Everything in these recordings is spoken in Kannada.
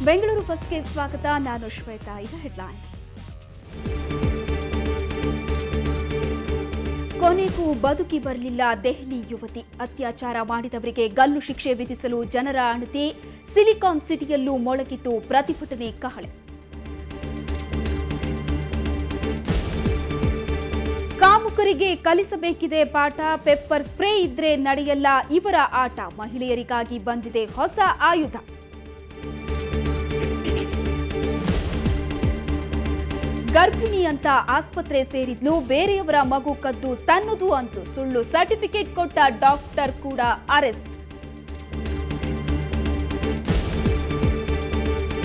ಬೆಂಗಳೂರು ಫಸ್ಟ್ಗೆ ಸ್ವಾಗತ. ನಾನು ಶ್ವೇತಾ. ಈಗ ಹೆಡ್ಲೈನ್ಸ್. ಕೊನೆಗೂ ಬದುಕಿ ಬರಲಿಲ್ಲ ದೆಹಲಿ ಯುವತಿ. ಅತ್ಯಾಚಾರ ಮಾಡಿದವರಿಗೆ ಗಲ್ಲು ಶಿಕ್ಷೆ ವಿಧಿಸಲು ಜನರ ಅಣತಿ. ಸಿಲಿಕಾನ್ ಸಿಟಿಯಲ್ಲೂ ಮೊಳಗಿತು ಪ್ರತಿಭಟನೆ ಕಹಳೆ. ಕಾಮುಕರಿಗೆ ಕಲಿಸಬೇಕಿದೆ ಪಾಠ. ಪೆಪ್ಪರ್ ಸ್ಪ್ರೇ ಇದ್ರೆ ನಡೆಯಲ್ಲ ಇವರ ಆಟ. ಮಹಿಳೆಯರಿಗಾಗಿ ಬಂದಿದೆ ಹೊಸ ಆಯುಧ. ಗರ್ಭಿಣಿ ಅಂತ ಆಸ್ಪತ್ರೆ ಸೇರಿದ್ಲು, ಬೇರೆಯವರ ಮಗು ಕದ್ದು ತನ್ನದು ಅಂತು ಸುಳ್ಳು ಸರ್ಟಿಫಿಕೇಟ್ ಕೊಟ್ಟ ಡಾಕ್ಟರ್ ಕೂಡ ಅರೆಸ್ಟ್.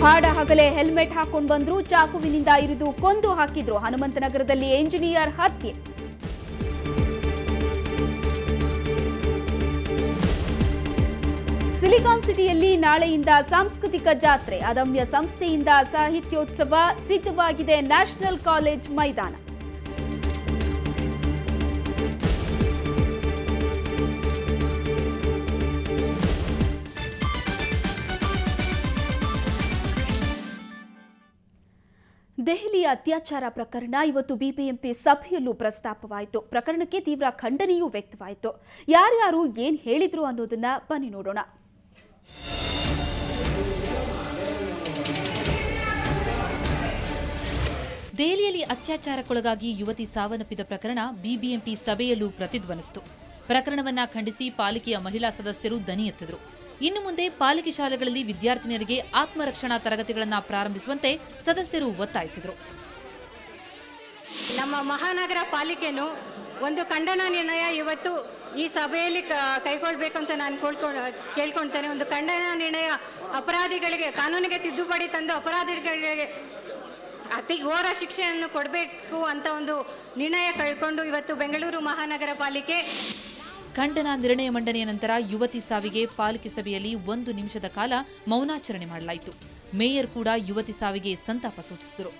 ಹಾಡ ಹಗಲೇ ಹೆಲ್ಮೆಟ್ ಹಾಕೊಂಡು ಬಂದ್ರು, ಚಾಕುವಿನಿಂದ ಇರಿದು ಕೊಂದು ಹಾಕಿದ್ರು. ಹನುಮಂತನಗರದಲ್ಲಿ ಎಂಜಿನಿಯರ್ ಹತ್ಯೆ. ಸಿಲಿಕಾನ್ ಸಿಟಿಯಲ್ಲಿ ನಾಳೆಯಿಂದ ಸಾಂಸ್ಕೃತಿಕ ಜಾತ್ರೆ. ಅದಮ್ಯ ಸಂಸ್ಥೆಯಿಂದ ಸಾಹಿತ್ಯೋತ್ಸವ. ಸಿದ್ಧವಾಗಿದೆ ನ್ಯಾಷನಲ್ ಕಾಲೇಜ್ ಮೈದಾನ. ದೆಹಲಿಯ ಅತ್ಯಾಚಾರ ಪ್ರಕರಣ ಇವತ್ತು ಬಿಬಿಎಂಪಿ ಸಭೆಯಲ್ಲೂ ಪ್ರಸ್ತಾಪವಾಯಿತು. ಪ್ರಕರಣಕ್ಕೆ ತೀವ್ರ ಖಂಡನೆಯೂ ವ್ಯಕ್ತವಾಯಿತು. ಯಾರ್ಯಾರು ಏನ್ ಹೇಳಿದ್ರು ಅನ್ನೋದನ್ನ ಬನ್ನಿ ನೋಡೋಣ. ದೆಹಲಿಯಲ್ಲಿ ಅತ್ಯಾಚಾರಕ್ಕೊಳಗಾಗಿ ಯುವತಿ ಸಾವನ್ನಪ್ಪಿದ ಪ್ರಕರಣ ಬಿಬಿಎಂಪಿ ಸಭೆಯಲ್ಲೂ ಪ್ರತಿಧ್ವನಿಸಿತು. ಪ್ರಕರಣವನ್ನ ಖಂಡಿಸಿ ಪಾಲಿಕೆಯ ಮಹಿಳಾ ಸದಸ್ಯರು ದನಿ ಎತ್ತಿದ್ರು. ಇನ್ನು ಮುಂದೆ ಪಾಲಿಕೆ ಶಾಲೆಗಳಲ್ಲಿ ವಿದ್ಯಾರ್ಥಿನಿಯರಿಗೆ ಆತ್ಮರಕ್ಷಣಾ ತರಗತಿಗಳನ್ನು ಪ್ರಾರಂಭಿಸುವಂತೆ ಸದಸ್ಯರು ಒತ್ತಾಯಿಸಿದರು. ನಮ್ಮ ಮಹಾನಗರ ಪಾಲಿಕೆನು ಒಂದು ಖಂಡನಾ ನಿರ್ಣಯ ಇವತ್ತು ಈ ಸಭೆಯಲ್ಲಿ ಕೈಗೊಳ್ಳಬೇಕಂತ ನಾನು ಕೇಳ್ಕೊಳ್ತೇನೆ. ಒಂದು ಖಂಡನಾ ನಿರ್ಣಯ ಅಪರಾಧಿಗಳಿಗೆ ಕಾನೂನಿಗೆ ತಿದ್ದುಪಡಿ ತಂದು ಅಪರಾಧಿಗಳಿಗೆ ಅತಿ ಘೋರ ಶಿಕ್ಷೆಯನ್ನು ಕೊಡಬೇಕು ಅಂತ ಒಂದು ನಿರ್ಣಯ ಕೈಗೊಂಡು ಇವತ್ತು ಬೆಂಗಳೂರು ಮಹಾನಗರ ಪಾಲಿಕೆ ಖಂಡನಾ ನಿರ್ಣಯ ಮಂಡನೆಯ ನಂತರ ಯುವತಿ ಸಾವಿಗೆ ಪಾಲಿಕೆ ಸಭೆಯಲ್ಲಿ 1 ನಿಮಿಷದ ಕಾಲ ಮೌನಾಚರಣೆ ಮಾಡಲಾಯಿತು. ಮೇಯರ್ ಕೂಡ ಯುವತಿ ಸಾವಿಗೆ ಸಂತಾಪ ಸೂಚಿಸಿದರು.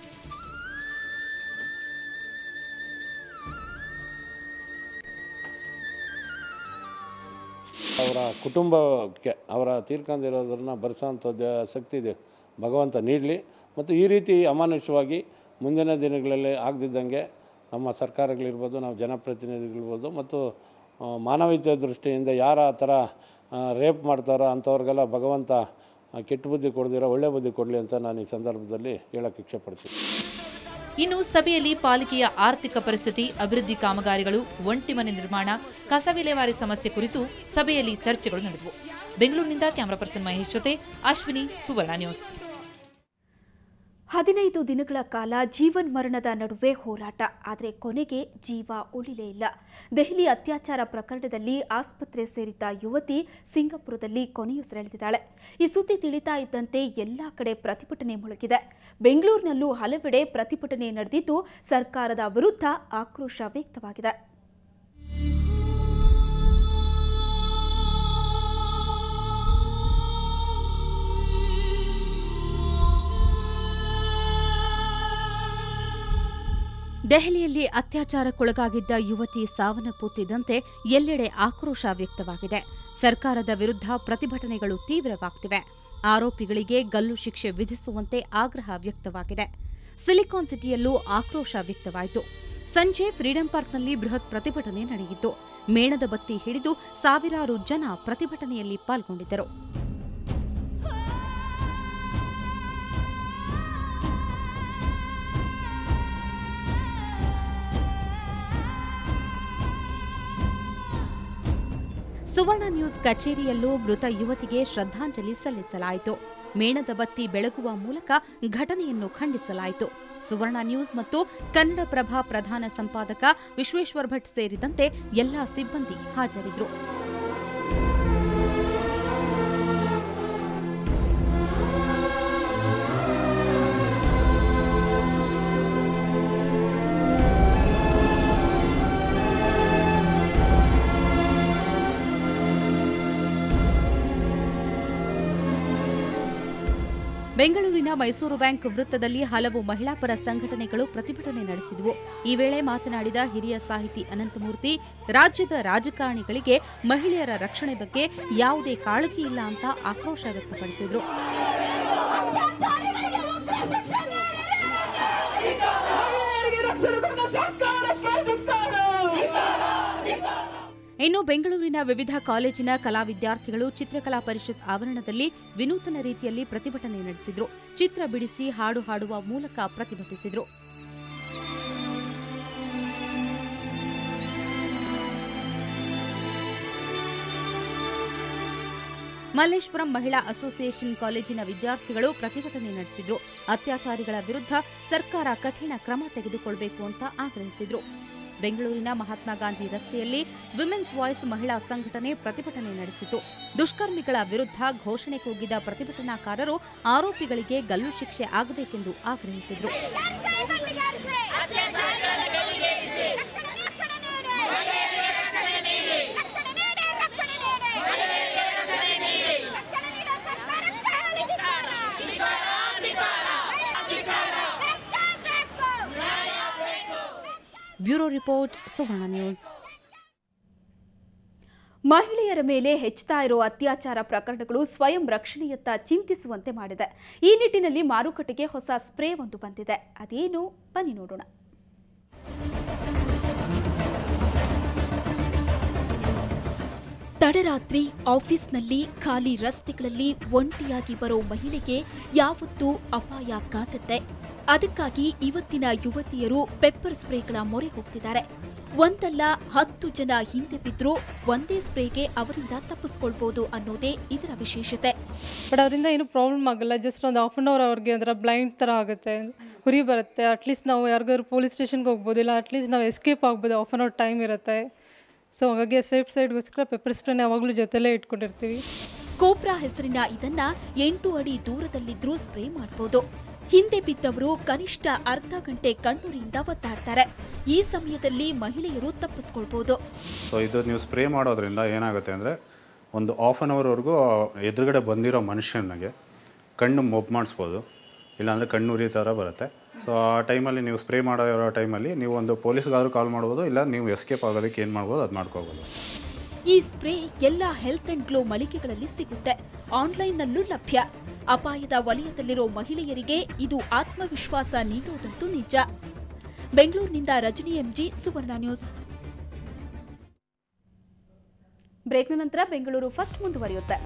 ಅವರ ಕುಟುಂಬಕ್ಕೆ ಅವರ ತೀರ್ಕೊಂಡಿರೋದನ್ನು ಭರಿಸೋಂಥದ್ದು ಶಕ್ತಿ ಇದೆ ಭಗವಂತ ನೀಡಲಿ. ಮತ್ತು ಈ ರೀತಿ ಅಮಾನುಷವಾಗಿ ಮುಂದಿನ ದಿನಗಳಲ್ಲಿ ಆಗದಿದ್ದಂಗೆ ನಮ್ಮ ಸರ್ಕಾರಗಳಿರ್ಬೋದು, ನಾವು ಜನಪ್ರತಿನಿಧಿಗಳಿರ್ಬೋದು ಮತ್ತು ಮಾನವೀಯತೆ ದೃಷ್ಟಿಯಿಂದ ಯಾರ ಆ ಥರ ರೇಪ್ ಮಾಡ್ತಾರೋ ಅಂಥವ್ರಿಗೆಲ್ಲ ಭಗವಂತ ಕೆಟ್ಟ ಬುದ್ಧಿ ಕೊಡದಿರೋ ಒಳ್ಳೆ ಬುದ್ಧಿ ಕೊಡಲಿ ಅಂತ ನಾನು ಈ ಸಂದರ್ಭದಲ್ಲಿ ಹೇಳೋಕ್ಕೆ ಇಚ್ಛೆಪಡ್ತೀನಿ. ಇನ್ನು ಸಭೆಯಲ್ಲಿ ಪಾಲಿಕೆಯ ಆರ್ಥಿಕ ಪರಿಸ್ಥಿತಿ, ಅಭಿವೃದ್ಧಿ ಕಾಮಗಾರಿಗಳು, ಒಂಟಿ ಮನೆ ನಿರ್ಮಾಣ, ಕಸ ವಿಲೇವಾರಿ ಸಮಸ್ಯೆ ಕುರಿತು ಸಭೆಯಲ್ಲಿ ಚರ್ಚೆಗಳು ನಡೆದವು. ಬೆಂಗಳೂರಿನಿಂದ ಕ್ಯಾಮರಾ ಪರ್ಸನ್ ಮಹೇಶ್ ಜೊತೆ ಅಶ್ವಿನಿ, ಸುವರ್ಣ ನ್ಯೂಸ್. 15 ದಿನಗಳ ಕಾಲ ಜೀವನ್ ಮರಣದ ನಡುವೆ ಹೋರಾಟ. ಆದರೆ ಕೊನೆಗೆ ಜೀವ ಉಳಿಲೇ ಇಲ್ಲ. ದೆಹಲಿ ಅತ್ಯಾಚಾರ ಪ್ರಕರಣದಲ್ಲಿ ಆಸ್ಪತ್ರೆ ಸೇರಿದ್ದ ಯುವತಿ ಸಿಂಗಾಪುರದಲ್ಲಿ ಕೊನೆಯುಸಿರೆಳೆದಿದ್ದಾಳೆ. ಈ ಸುದ್ದಿ ತಿಳಿತಾ ಇದ್ದಂತೆ ಎಲ್ಲಾ ಕಡೆ ಪ್ರತಿಭಟನೆ ಮುಳುಗಿದೆ. ಬೆಂಗಳೂರಿನಲ್ಲೂ ಹಲವೆಡೆ ಪ್ರತಿಭಟನೆ ನಡೆದಿದ್ದು ಸರ್ಕಾರದ ವಿರುದ್ಧ ಆಕ್ರೋಶ ವ್ಯಕ್ತವಾಗಿದೆ. ದೆಹಲಿಯಲ್ಲಿ ಅತ್ಯಾಚಾರಕ್ಕೊಳಗಾಗಿದ್ದ ಯುವತಿ ಸಾವನ್ನಪ್ಪುತ್ತಿದ್ದಂತೆ ಎಲ್ಲೆಡೆ ಆಕ್ರೋಶ ವ್ಯಕ್ತವಾಗಿದೆ. ಸರ್ಕಾರದ ವಿರುದ್ಧ ಪ್ರತಿಭಟನೆಗಳು ತೀವ್ರವಾಗ್ತಿವೆ. ಆರೋಪಿಗಳಿಗೆ ಗಲ್ಲು ಶಿಕ್ಷೆ ವಿಧಿಸುವಂತೆ ಆಗ್ರಹ ವ್ಯಕ್ತವಾಗಿದೆ. ಸಿಲಿಕಾನ್ ಸಿಟಿಯಲ್ಲೂ ಆಕ್ರೋಶ ವ್ಯಕ್ತವಾಯಿತು. ಸಂಜೆ ಫ್ರೀಡಂ ಪಾರ್ಕ್ನಲ್ಲಿ ಬೃಹತ್ ಪ್ರತಿಭಟನೆ ನಡೆಯಿತು. ಮೇಣದ ಬತ್ತಿ ಹಿಡಿದು ಸಾವಿರಾರು ಜನ ಪ್ರತಿಭಟನೆಯಲ್ಲಿ ಪಾಲ್ಗೊಂಡಿದ್ದರು. ಸುವರ್ಣ ನ್ಯೂಸ್ ಕಚೇರಿಯಲ್ಲೂ ಮೃತ ಯುವತಿಗೆ ಶ್ರದ್ಧಾಂಜಲಿ ಸಲ್ಲಿಸಲಾಯಿತು. ಮೇಣದ ಬತ್ತಿ ಬೆಳಗುವ ಮೂಲಕ ಘಟನೆಯನ್ನು ಖಂಡಿಸಲಾಯಿತು. ಸುವರ್ಣ ನ್ಯೂಸ್ ಮತ್ತು ಕನ್ನಡಪ್ರಭ ಪ್ರಧಾನ ಸಂಪಾದಕ ವಿಶ್ವೇಶ್ವರ ಭಟ್ ಸೇರಿದಂತೆ ಎಲ್ಲಾ ಸಿಬ್ಬಂದಿ ಹಾಜರಿದ್ದರು. ಬೆಂಗಳೂರಿನ ಮೈಸೂರು ಬ್ಯಾಂಕ್ ವೃತ್ತದಲ್ಲಿ ಹಲವು ಮಹಿಳಾ ಪರ ಸಂಘಟನೆಗಳು ಪ್ರತಿಭಟನೆ ನಡೆಸಿದವು. ಈ ವೇಳೆ ಮಾತನಾಡಿದ ಹಿರಿಯ ಸಾಹಿತಿ ಅನಂತಮೂರ್ತಿ, ರಾಜ್ಯದ ರಾಜಕಾರಣಿಗಳಿಗೆ ಮಹಿಳೆಯರ ರಕ್ಷಣೆ ಬಗ್ಗೆ ಯಾವುದೇ ಕಾಳಜಿ ಇಲ್ಲ ಅಂತ ಆಕ್ರೋಶ ವ್ಯಕ್ತಪಡಿಸಿದರು. ಇನ್ನು ಬೆಂಗಳೂರಿನ ವಿವಿಧ ಕಾಲೇಜಿನ ಕಲಾ ವಿದ್ಯಾರ್ಥಿಗಳು ಚಿತ್ರಕಲಾ ಪರಿಷತ್ ಆವರಣದಲ್ಲಿ ವಿನೂತನ ರೀತಿಯಲ್ಲಿ ಪ್ರತಿಭಟನೆ ನಡೆಸಿದ್ರು. ಚಿತ್ರ ಬಿಡಿಸಿ ಹಾಡು ಹಾಡುವ ಮೂಲಕ ಪ್ರತಿಭಟಿಸಿದ್ರು. ಮಲ್ಲೇಶ್ವರಂ ಮಹಿಳಾ ಅಸೋಸಿಯೇಷನ್ ಕಾಲೇಜಿನ ವಿದ್ಯಾರ್ಥಿಗಳು ಪ್ರತಿಭಟನೆ ನಡೆಸಿದ್ರು. ಅತ್ಯಾಚಾರಿಗಳ ವಿರುದ್ಧ ಸರ್ಕಾರ ಕಠಿಣ ಕ್ರಮ ತೆಗೆದುಕೊಳ್ಳಬೇಕು ಅಂತ ಆಗ್ರಹಿಸಿದ್ರು. ಬೆಂಗಳೂರಿನ ಮಹಾತ್ಮ ಗಾಂಧಿ ರಸ್ತೆಯಲ್ಲಿ ವಿಮೆನ್ಸ್ ವಾಯ್ಸ್ ಮಹಿಳಾ ಸಂಘಟನೆ ಪ್ರತಿಭಟನೆ ನಡೆಸಿತು. ದುಷ್ಕರ್ಮಿಗಳ ವಿರುದ್ಧ ಘೋಷಣೆ ಕೂಗಿದ ಪ್ರತಿಭಟನಾಕಾರರು ಆರೋಪಿಗಳಿಗೆ ಗಲ್ಲು ಶಿಕ್ಷೆ ಆಗಬೇಕೆಂದು ಆಗ್ರಹಿಸಿದರು. ಬ್ಯೂರೋ ರಿಪೋರ್ಟ್, ಸುವರ್ಣ ನ್ಯೂಸ್. ಮಹಿಳೆಯರ ಮೇಲೆ ಹೆಚ್ಚುತ್ತಾ ಇರೋ ಅತ್ಯಾಚಾರ ಪ್ರಕರಣಗಳು ಸ್ವಯಂ ರಕ್ಷಣೆಯತ್ತ ಚಿಂತಿಸುವಂತೆ ಮಾಡಿದೆ. ಈ ನಿಟ್ಟಿನಲ್ಲಿ ಮಾರುಕಟ್ಟೆಗೆ ಹೊಸ ಸ್ಪ್ರೇ ಒಂದು ಬಂದಿದೆ. ಅದೇನು ಬನ್ನಿ ನೋಡೋಣ. ತಡರಾತ್ರಿ ಆಫೀಸ್ನಲ್ಲಿ ಖಾಲಿ ರಸ್ತೆಗಳಲ್ಲಿ ಒಂಟಿಯಾಗಿ ಬರೋ ಮಹಿಳೆಗೆ ಯಾವತ್ತೂ ಅಪಾಯ ಕಾತತ್ತೆ. ಅದಕ್ಕಾಗಿ ಇವತ್ತಿನ ಯುವತಿಯರು ಪೆಪ್ಪರ್ ಸ್ಪ್ರೇಗಳ ಮೊರೆ ಹೋಗ್ತಿದ್ದಾರೆ. ಒಂದಲ್ಲ 10 ಜನ ಹಿಂದೆ ಬಿದ್ದರೂ ಒಂದೇ ಸ್ಪ್ರೇಗೆ ಅವರಿಂದ ತಪ್ಪಿಸ್ಕೊಳ್ಬಹುದು ಅನ್ನೋದೇ ಇದರ ವಿಶೇಷತೆ. ಬಟ್ ಅದರಿಂದ ಏನು ಪ್ರಾಬ್ಲಮ್ ಆಗಲ್ಲ. ಜಸ್ಟ್ ಒಂದು ಹಾಫ್ ಆನ್ ಅವರ್ ಅವ್ರಿಗೆ ಅದರ ಬ್ಲೈಂಡ್ ಥರ ಆಗುತ್ತೆ, ಉರಿ ಬರುತ್ತೆ. ಅಟ್ಲೀಸ್ಟ್ ನಾವು ಯಾರಿಗಾದ್ರು ಪೊಲೀಸ್ ಸ್ಟೇಷನ್ಗೆ ಹೋಗ್ಬೋದು, ಇಲ್ಲ ಅಟ್ಲೀಸ್ಟ್ ನಾವು ಎಸ್ಕೇಪ್ ಆಗ್ಬೋದು. ಹಾಫ್ ಆನ್ ಅವರ್ ಟೈಮ್ ಇರುತ್ತೆ. ಸೊ ಹಾಗಾಗಿ ಸೇಫ್ ಸೈಡ್ಗೋಸ್ಕರ ಪೆಪ್ಪರ್ ಸ್ಪ್ರೇನ ಯಾವಾಗಲೂ ಜೊತೆಲೇ ಇಟ್ಕೊಂಡಿರ್ತೀವಿ. ಕೋಬ್ರಾ ಹೆಸರಿನ ಇದನ್ನ 8 ಅಡಿ ದೂರದಲ್ಲಿದ್ರೂ ಸ್ಪ್ರೇ ಮಾಡಬಹುದು. ಹಿಂದೆ ಬಿದ್ದವರು ಕನಿಷ್ಠ ಅರ್ಧ ಗಂಟೆ ಕಣ್ಣುರಿಯಿಂದ ಒದ್ದಾಡ್ತಾರೆ. ಈ ಸಮಯದಲ್ಲಿ ಮಹಿಳೆಯರು ತಪ್ಪಿಸ್ಕೊಳ್ಬಹುದು. ಸೊ ಇದು ನೀವು ಸ್ಪ್ರೇ ಮಾಡೋದ್ರಿಂದ ಏನಾಗುತ್ತೆ ಅಂದರೆ ಒಂದು ಹಾಫ್ ಆನ್ ಅವರ್ವರೆಗೂ ಎದುರುಗಡೆ ಬಂದಿರೋ ಮನುಷ್ಯನಿಗೆ ಕಣ್ಣು ಮೊಬ್ಬು ಮಾಡಿಸ್ಬೋದು, ಇಲ್ಲಾಂದರೆ ಕಣ್ಣುರಿ ಥರ ಬರುತ್ತೆ. ಸೊ ಆ ಟೈಮಲ್ಲಿ ನೀವು ಸ್ಪ್ರೇ ಮಾಡೋ ಟೈಮಲ್ಲಿ ನೀವು ಒಂದು ಪೊಲೀಸ್ಗಾದರೂ ಕಾಲ್ ಮಾಡ್ಬೋದು, ಇಲ್ಲ ನೀವು ಎಸ್ಕೇಪ್ ಆಗೋದಕ್ಕೆ ಏನು ಮಾಡ್ಬೋದು ಅದು ಮಾಡ್ಕೋಬೋದು. ಈ ಸ್ಪ್ರೇ ಎಲ್ಲ ಹೆಲ್ತ್ ಅಂಡ್ ಗ್ಲೋ ಮಳಿಗೆಗಳಲ್ಲಿ ಸಿಗುತ್ತೆ. ಆನ್ಲೈನ್ನಲ್ಲೂ ಲಭ್ಯ. ಅಪಾಯದ ವಲಯದಲ್ಲಿರೋ ಮಹಿಳೆಯರಿಗೆ ಇದು ಆತ್ಮವಿಶ್ವಾಸ ನೀಡೋದಂತೂ ನಿಜ. ಬೆಂಗಳೂರಿನಿಂದ ರಜನಿ ಎಂಜಿ, ಸುವರ್ಣ ನ್ಯೂಸ್. ಬ್ರೇಕ್ನ ನಂತರ ಬೆಂಗಳೂರು ಫಸ್ಟ್ ಮುಂದುವರಿಯುತ್ತೆ.